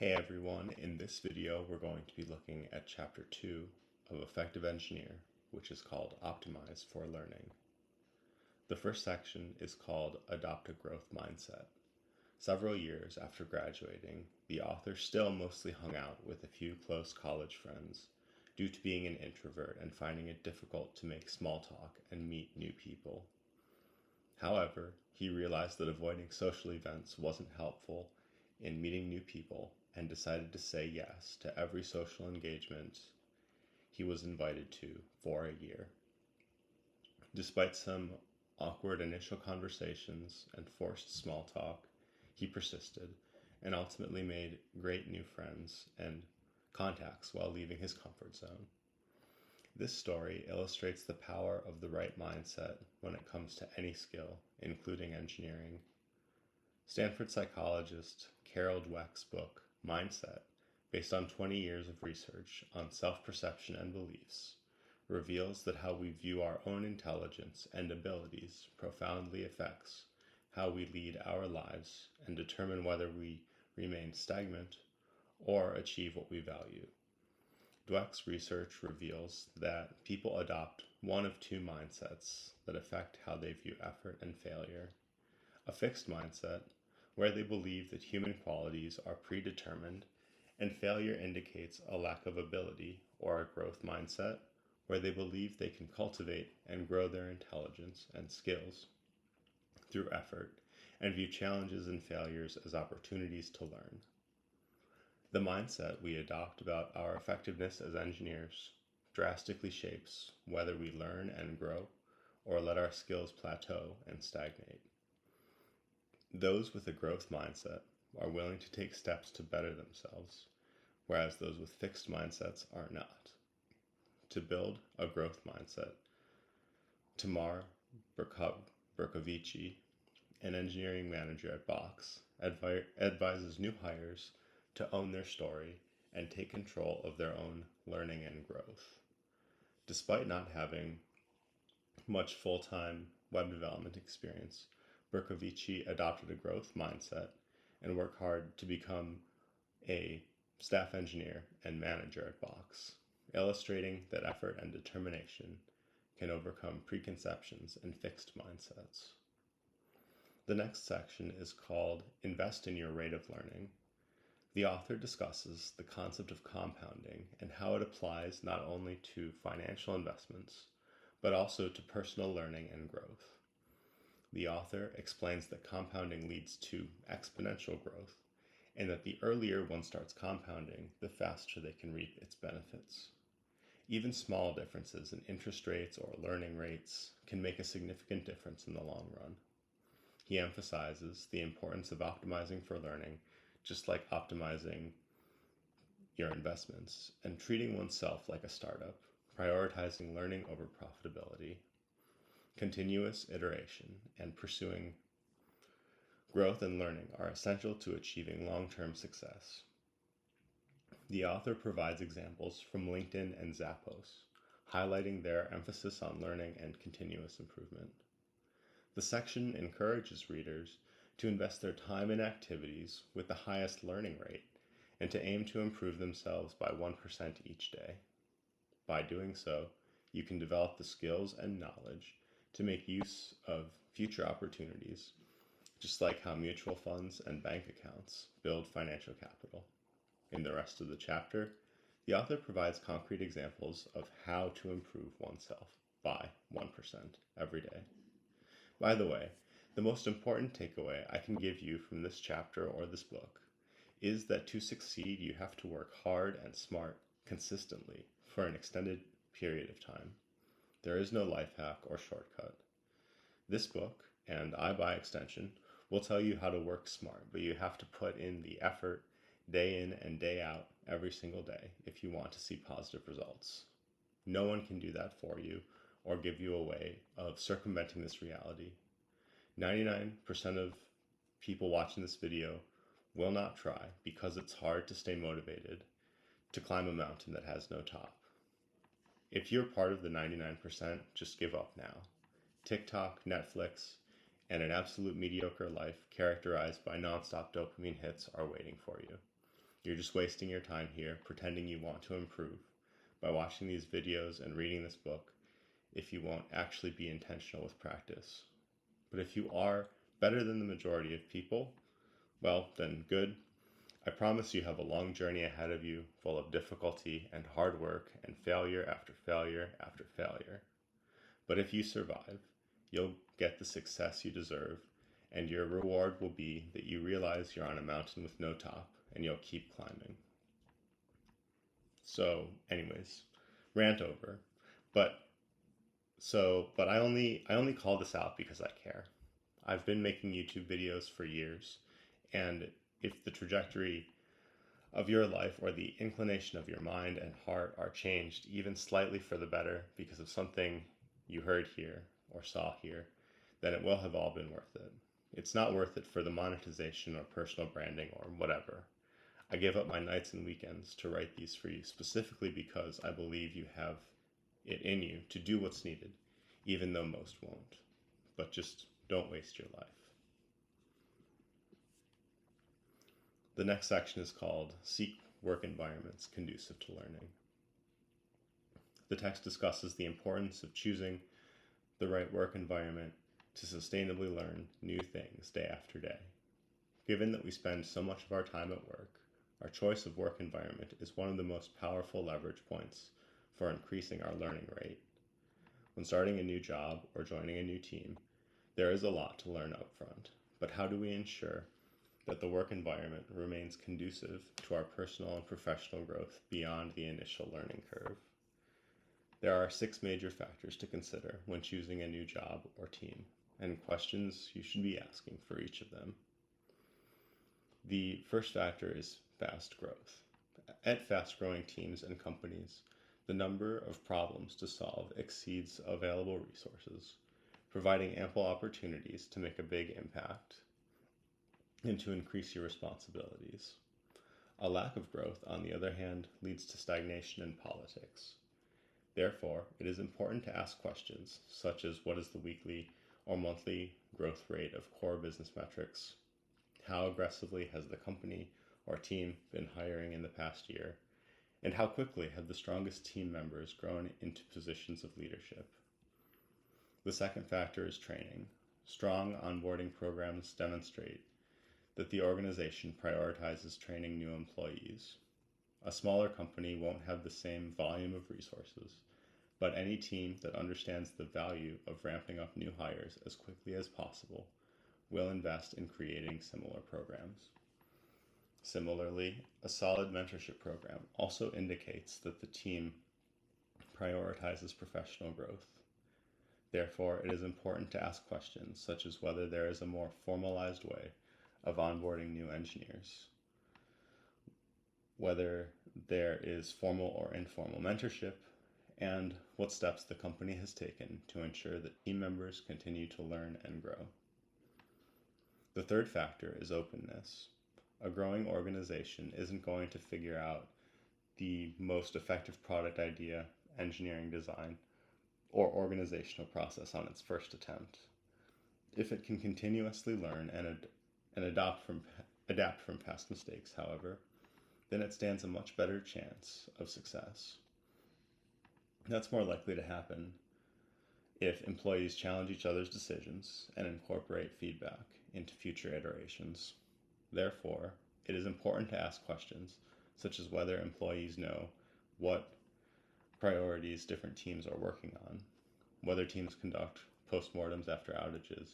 Hey everyone, in this video we're going to be looking at Chapter 2 of Effective Engineer, which is called Optimize for Learning. The first section is called Adopt a Growth Mindset. Several years after graduating, the author still mostly hung out with a few close college friends due to being an introvert and finding it difficult to make small talk and meet new people. However, he realized that avoiding social events wasn't helpful in meeting new people and decided to say yes to every social engagement he was invited to for a year. Despite some awkward initial conversations and forced small talk, he persisted and ultimately made great new friends and contacts while leaving his comfort zone. This story illustrates the power of the right mindset when it comes to any skill, including engineering. Stanford psychologist Carol Dweck's book, Mindset, based on 20 years of research on self-perception and beliefs, reveals that how we view our own intelligence and abilities profoundly affects how we lead our lives and determine whether we remain stagnant or achieve what we value. Dweck's research reveals that people adopt one of two mindsets that affect how they view effort and failure. A fixed mindset, where they believe that human qualities are predetermined and failure indicates a lack of ability, or a growth mindset, where they believe they can cultivate and grow their intelligence and skills through effort and view challenges and failures as opportunities to learn. The mindset we adopt about our effectiveness as engineers drastically shapes whether we learn and grow or let our skills plateau and stagnate. Those with a growth mindset are willing to take steps to better themselves, whereas those with fixed mindsets are not. To build a growth mindset, Tamar Berkovici, an engineering manager at Box, advises new hires to own their story and take control of their own learning and growth. Despite not having much full-time web development experience, Berkovici adopted a growth mindset and worked hard to become a staff engineer and manager at Box, illustrating that effort and determination can overcome preconceptions and fixed mindsets. The next section is called Invest in Your Rate of Learning. The author discusses the concept of compounding and how it applies not only to financial investments, but also to personal learning and growth. The author explains that compounding leads to exponential growth, and that the earlier one starts compounding, the faster they can reap its benefits. Even small differences in interest rates or learning rates can make a significant difference in the long run. He emphasizes the importance of optimizing for learning, just like optimizing your investments, and treating oneself like a startup, prioritizing learning over profitability. Continuous iteration and pursuing growth and learning are essential to achieving long-term success. The author provides examples from LinkedIn and Zappos, highlighting their emphasis on learning and continuous improvement. The section encourages readers to invest their time in activities with the highest learning rate and to aim to improve themselves by 1% each day. By doing so, you can develop the skills and knowledge to make use of future opportunities, just like how mutual funds and bank accounts build financial capital. In the rest of the chapter, the author provides concrete examples of how to improve oneself by 1% every day. By the way, the most important takeaway I can give you from this chapter or this book is that to succeed, you have to work hard and smart consistently for an extended period of time. There is no life hack or shortcut. This book, and I by extension, will tell you how to work smart, but you have to put in the effort day in and day out every single day if you want to see positive results. No one can do that for you or give you a way of circumventing this reality. 99% of people watching this video will not try because it's hard to stay motivated to climb a mountain that has no top. If you're part of the 99%, just give up now. TikTok, Netflix, and an absolute mediocre life characterized by nonstop dopamine hits are waiting for you. You're just wasting your time here pretending you want to improve by watching these videos and reading this book if you won't actually be intentional with practice. But if you are better than the majority of people, well, then good. I promise you have a long journey ahead of you, full of difficulty and hard work and failure after failure after failure. But if you survive, you'll get the success you deserve, and your reward will be that you realize you're on a mountain with no top, and you'll keep climbing. So, anyways, rant over. But I only call this out because I care. I've been making YouTube videos for years, and if the trajectory of your life or the inclination of your mind and heart are changed even slightly for the better because of something you heard here or saw here, then it will have all been worth it. It's not worth it for the monetization or personal branding or whatever. I give up my nights and weekends to write these for you specifically because I believe you have it in you to do what's needed, even though most won't. But just don't waste your life. The next section is called Seek Work Environments Conducive to Learning. The text discusses the importance of choosing the right work environment to sustainably learn new things day after day. Given that we spend so much of our time at work, our choice of work environment is one of the most powerful leverage points for increasing our learning rate. When starting a new job or joining a new team, there is a lot to learn up front, but how do we ensure that the work environment remains conducive to our personal and professional growth beyond the initial learning curve? There are 6 major factors to consider when choosing a new job or team, and questions you should be asking for each of them. The first factor is fast growth. At fast-growing teams and companies, the number of problems to solve exceeds available resources, providing ample opportunities to make a big impact and to increase your responsibilities. A lack of growth, on the other hand, leads to stagnation in politics. Therefore, it is important to ask questions such as what is the weekly or monthly growth rate of core business metrics? How aggressively has the company or team been hiring in the past year? And how quickly have the strongest team members grown into positions of leadership? The second factor is training. Strong onboarding programs demonstrate that the organization prioritizes training new employees. A smaller company won't have the same volume of resources, but any team that understands the value of ramping up new hires as quickly as possible will invest in creating similar programs. Similarly, a solid mentorship program also indicates that the team prioritizes professional growth. Therefore, it is important to ask questions such as whether there is a more formalized way of onboarding new engineers, whether there is formal or informal mentorship, and what steps the company has taken to ensure that team members continue to learn and grow. The third factor is openness. A growing organization isn't going to figure out the most effective product idea, engineering design, or organizational process on its first attempt. If it can continuously learn and adapt from past mistakes, however, then it stands a much better chance of success. That's more likely to happen if employees challenge each other's decisions and incorporate feedback into future iterations. Therefore, it is important to ask questions such as whether employees know what priorities different teams are working on, whether teams conduct postmortems after outages,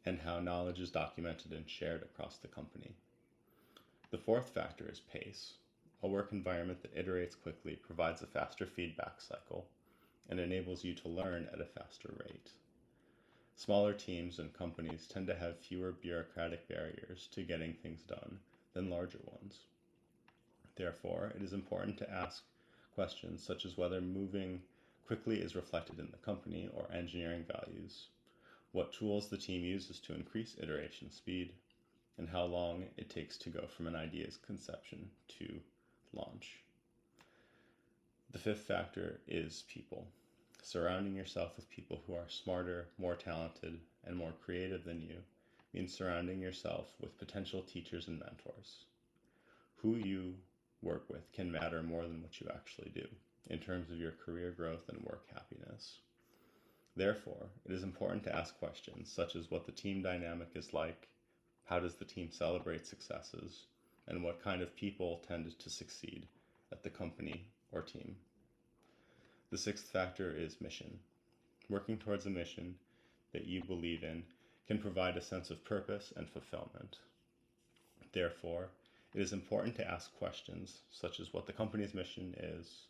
and how knowledge is documented and shared across the company. The fourth factor is pace. A work environment that iterates quickly provides a faster feedback cycle and enables you to learn at a faster rate. Smaller teams and companies tend to have fewer bureaucratic barriers to getting things done than larger ones. Therefore, it is important to ask questions such as whether moving quickly is reflected in the company or engineering values, what tools the team uses to increase iteration speed, and how long it takes to go from an idea's conception to launch. The fifth factor is people. Surrounding yourself with people who are smarter, more talented, and more creative than you means surrounding yourself with potential teachers and mentors. Who you work with can matter more than what you actually do in terms of your career growth and work happiness. Therefore, it is important to ask questions such as what the team dynamic is like, how does the team celebrate successes, and what kind of people tend to succeed at the company or team. The sixth factor is mission. Working towards a mission that you believe in can provide a sense of purpose and fulfillment. Therefore, it is important to ask questions such as what the company's mission is,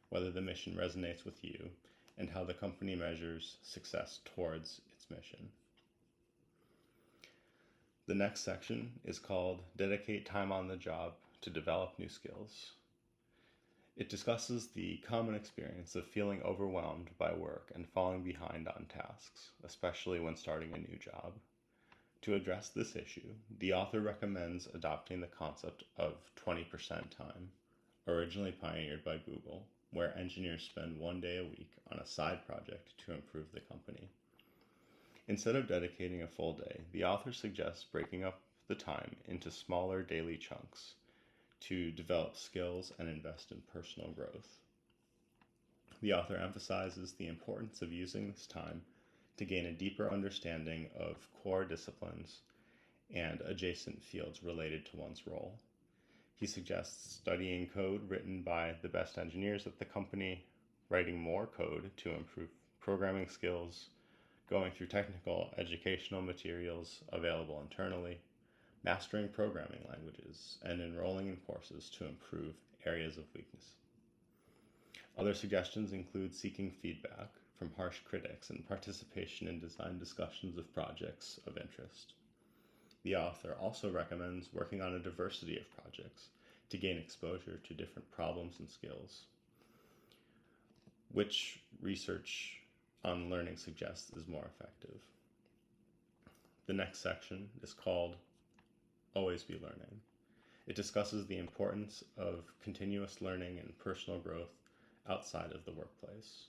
whether the mission resonates with you, and how the company measures success towards its mission. The next section is called Dedicate Time on the Job to Develop New Skills. It discusses the common experience of feeling overwhelmed by work and falling behind on tasks, especially when starting a new job. To address this issue, the author recommends adopting the concept of 20% time, originally pioneered by Google, where engineers spend 1 day a week on a side project to improve the company. Instead of dedicating a full day, the author suggests breaking up the time into smaller daily chunks to develop skills and invest in personal growth. The author emphasizes the importance of using this time to gain a deeper understanding of core disciplines and adjacent fields related to one's role. He suggests studying code written by the best engineers at the company, writing more code to improve programming skills, going through technical educational materials available internally, mastering programming languages, and enrolling in courses to improve areas of weakness. Other suggestions include seeking feedback from harsh critics and participation in design discussions of projects of interest. The author also recommends working on a diversity of projects to gain exposure to different problems and skills, which research on learning suggests is more effective. The next section is called Always Be Learning. It discusses the importance of continuous learning and personal growth outside of the workplace.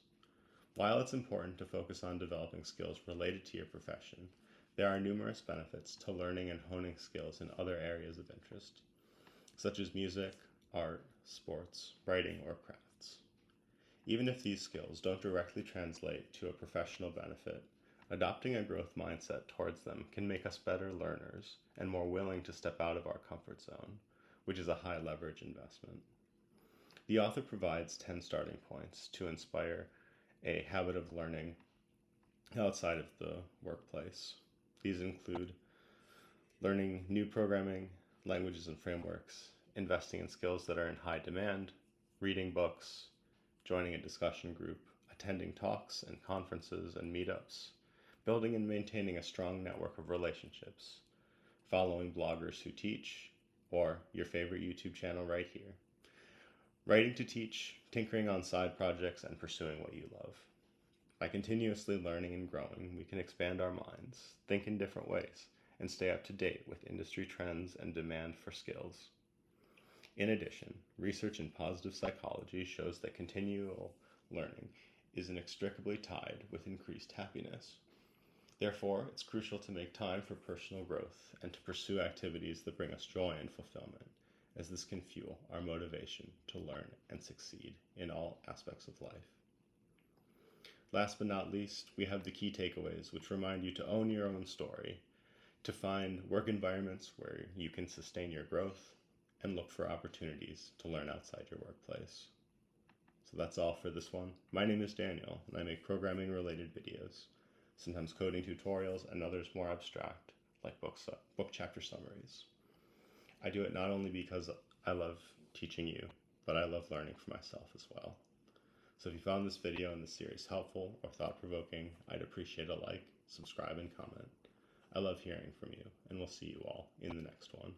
While it's important to focus on developing skills related to your profession, there are numerous benefits to learning and honing skills in other areas of interest, such as music, art, sports, writing, or crafts. Even if these skills don't directly translate to a professional benefit, adopting a growth mindset towards them can make us better learners and more willing to step out of our comfort zone, which is a high leverage investment. The author provides 10 starting points to inspire a habit of learning outside of the workplace. These include learning new programming languages and frameworks, investing in skills that are in high demand, reading books, joining a discussion group, attending talks and conferences and meetups, building and maintaining a strong network of relationships, following bloggers who teach, or your favorite YouTube channel right here, writing to teach, tinkering on side projects, and pursuing what you love. By continuously learning and growing, we can expand our minds, think in different ways, and stay up to date with industry trends and demand for skills. In addition, research in positive psychology shows that continual learning is inextricably tied with increased happiness. Therefore, it's crucial to make time for personal growth and to pursue activities that bring us joy and fulfillment, as this can fuel our motivation to learn and succeed in all aspects of life. Last but not least, we have the key takeaways, which remind you to own your own story, to find work environments where you can sustain your growth, and look for opportunities to learn outside your workplace. So that's all for this one. My name is Daniel, and I make programming-related videos, sometimes coding tutorials and others more abstract, like book chapter summaries. I do it not only because I love teaching you, but I love learning for myself as well. So if you found this video and this series helpful or thought-provoking, I'd appreciate a like, subscribe, and comment. I love hearing from you, and we'll see you all in the next one.